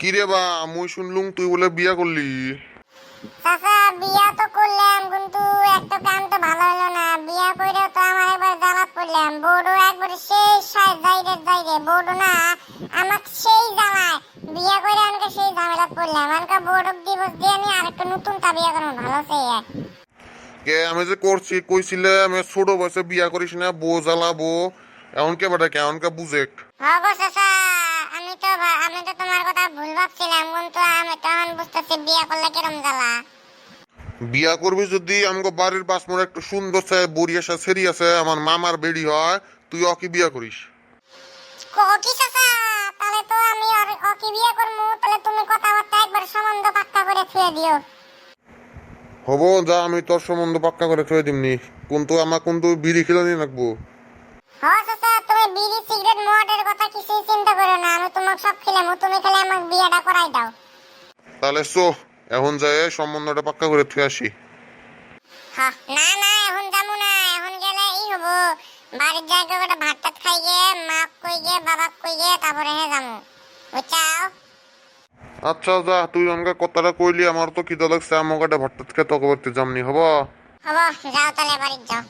কি রে বা মুই শুনলুম তুই বলে বিয়া করলি। চাচা বিয়া তো করলাম, কিন্তু একটা কাম তো ভালো হলো না। বিয়া কইরা তো আমার একবার জ্বালা পড়লাম। বড় একবার সেই যাইরে বড় না আমাকে সেই জ্বালায়। বিয়া কইরা আমাকে সেই ঝামেলা পড়লাম। আমাকে বড় দিবস দিয়ে আমি আরেকটা নতুন তা বিয়া করবো ভালো চেয়ে। কে আমি যে করছি কইছিলে আমি ছোট বয়সে বিয়া করিস না, বউ জ্বালাবো। এমন কে বেটা কে এমনকে বুঝে। হগো চাচা, আমি তো তোমার কথা ভুল ভাবছিলাম, কিন্তু আমি তখন বুঝতেছি বিয়া করলে কিরম জ্বালা। বিয়া করবি যদি আমাকে বাড়ির পাশমোড়ে একটু সুন্দর সে বড়ি আসা ছেড়ি আছে, আমার মামার বেড়ি হয়, তুই অকি বিয়া করিস। কি চাচা, তাহলে তো আমি ওকে বিয়ে করবো। তাহলে তুমি কথাবার্তা একবার সম্বন্ধ পাক্কা করে ছুঁয়ে দিও। হবো যা, আমি তোর সম্বন্ধ পাক্কা করে থয়ে দিমনি, কিন্তু আমার কিন্তু বিড়ি খিলানি রাখবো। হ্যাঁ চাচা, তুমি বিড়ি সিগারেট মদের কথা কিছুই চিন্তা করো না। আমি তোমাকে সব খেলামো, তুমি খালি আমাকে বিয়েটা করাই দাও। তাহলে এখন যায় সম্বন্ধটা পাক্কা করে থুয়ে আসি। হ্যাঁ, না না, এখন যাবো না। এখন গেলে এই হবো, বাড়ির জায়গা করে ভাত টাত খাই গে, মা কই গে, বাবা কই গে, তারপরে হে যাবো, বুঝছাও। আচ্ছা যা, তুই আমাকে কথাটা কইলি, আমার তো খিদা লাগছে, আমাকে ভাত টাত খেয়ে তোকে বাড়তে যামনি হবো। হবো, যাও তাহলে বাড়ি যাও।